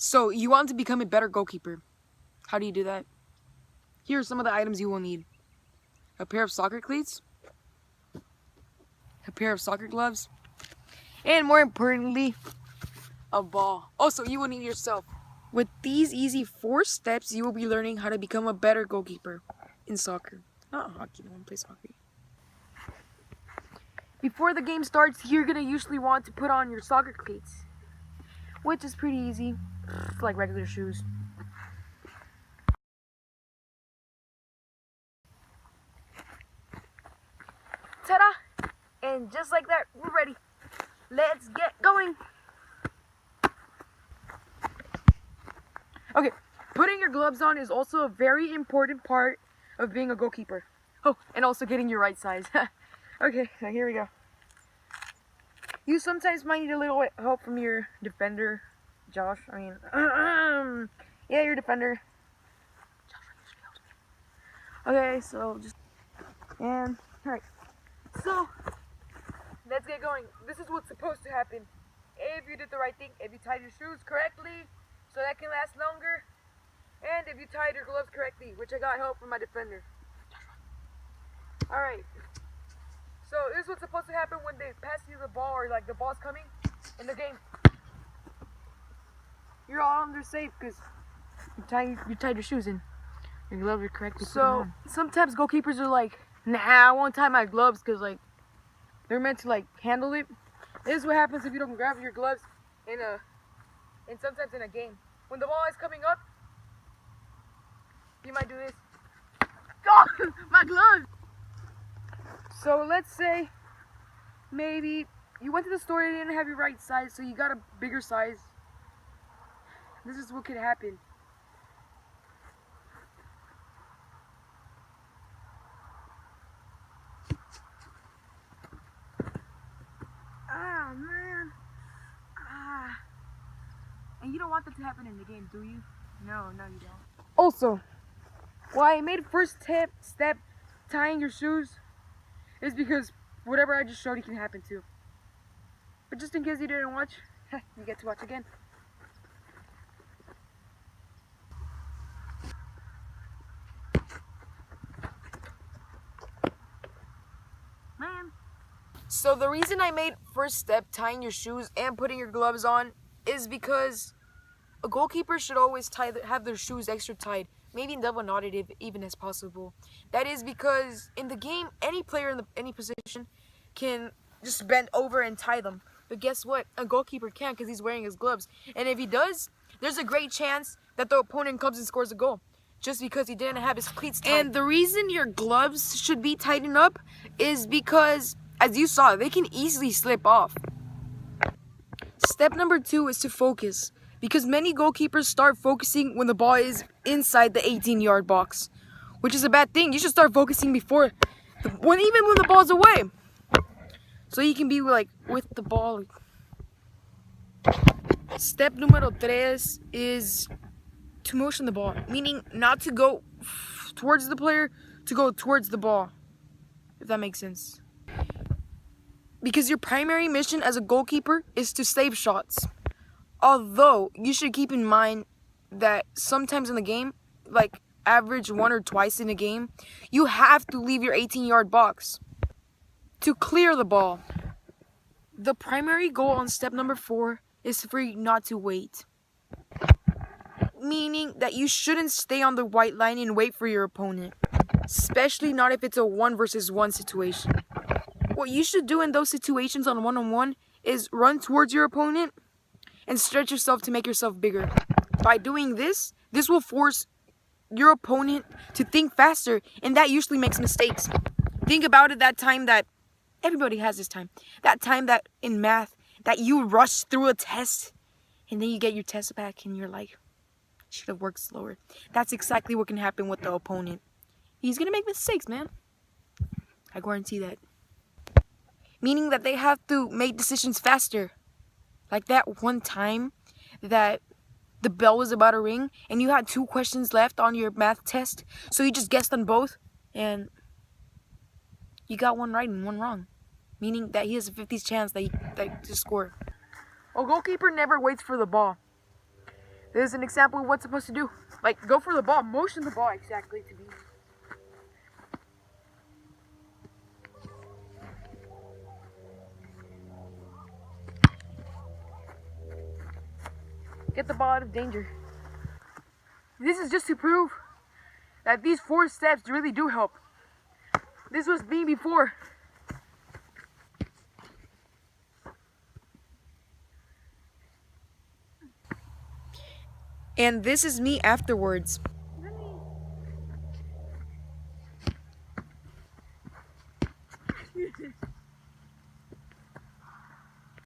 So you want to become a better goalkeeper. How do you do that? Here are some of the items you will need. A pair of soccer cleats, a pair of soccer gloves, and more importantly, a ball. Also, you will need yourself. With these easy 4 steps, you will be learning how to become a better goalkeeper in soccer. Not hockey, no one plays hockey. Before the game starts, you're gonna usually want to put on your soccer cleats, which is pretty easy. It's like regular shoes. Ta-da! And just like that, we're ready. Let's get going. Okay, putting your gloves on is also a very important part of being a goalkeeper. Oh, and also getting your right size. Okay, so here we go. You sometimes might need a little help from your defender, Josh. I mean, yeah, your defender. Josh usually helps me. Okay, so just, and, alright. So, let's get going. This is what's supposed to happen. If you did the right thing, if you tied your shoes correctly, so that can last longer, and if you tied your gloves correctly, which I got help from my defender. Alright. So this is what's supposed to happen when they pass you the ball, or like the ball's coming in the game. You're all under safe because you tied your shoes in. Your gloves are correctly put on. Sometimes goalkeepers are like, nah, I won't tie my gloves because like they're meant to like handle it. This is what happens if you don't grab your gloves and sometimes in a game. When the ball is coming up, you might do this. Oh, my gloves! So let's say maybe you went to the store and didn't have your right size, so you got a bigger size. This is what could happen. Ah, man. Ah. And you don't want that to happen in the game, do you? No, you don't. Also, why I made first step tying your shoes is because whatever I just showed you can happen too. But just in case you didn't watch, you get to watch again. Man. So the reason I made first step tying your shoes and putting your gloves on is because a goalkeeper should always have their shoes extra tight, maybe double knotted if even as possible. That is because in the game, any player in any position can just bend over and tie them. But guess what? A goalkeeper can't because he's wearing his gloves. And if he does, there's a great chance that the opponent comes and scores a goal just because he didn't have his cleats tied. And the reason your gloves should be tightened up is because, as you saw, they can easily slip off. Step number 2 is to focus. Because many goalkeepers start focusing when the ball is inside the 18-yard box, which is a bad thing. You should start focusing before, even when the ball's away, so you can be like with the ball. Step numero 3 is to motion the ball, meaning not to go towards the player, to go towards the ball, if that makes sense. Because your primary mission as a goalkeeper is to save shots. Although, you should keep in mind that sometimes in the game, like average 1 or twice in a game, you have to leave your 18-yard box to clear the ball. The primary goal on step number 4 is for you not to wait. Meaning that you shouldn't stay on the white line and wait for your opponent. Especially not if it's a 1 versus 1 situation. What you should do in those situations on one-on-one is run towards your opponent and stretch yourself to make yourself bigger. By doing this will force your opponent to think faster, and that usually makes mistakes. Think about it, that time that everybody has this time. That time that in math that you rush through a test and then you get your test back and you're like, should have worked slower. That's exactly what can happen with the opponent. He's gonna make mistakes, man. I guarantee that. Meaning that they have to make decisions faster. Like that one time that the bell was about to ring and you had 2 questions left on your math test, so you just guessed on both and you got one right and one wrong, meaning that he has a 50% chance that to score. A goalkeeper never waits for the ball. This is an example of what's supposed to do. Like, go for the ball, motion the ball exactly to be. Get the ball out of danger. This is just to prove that these 4 steps really do help. This was me before. And this is me afterwards.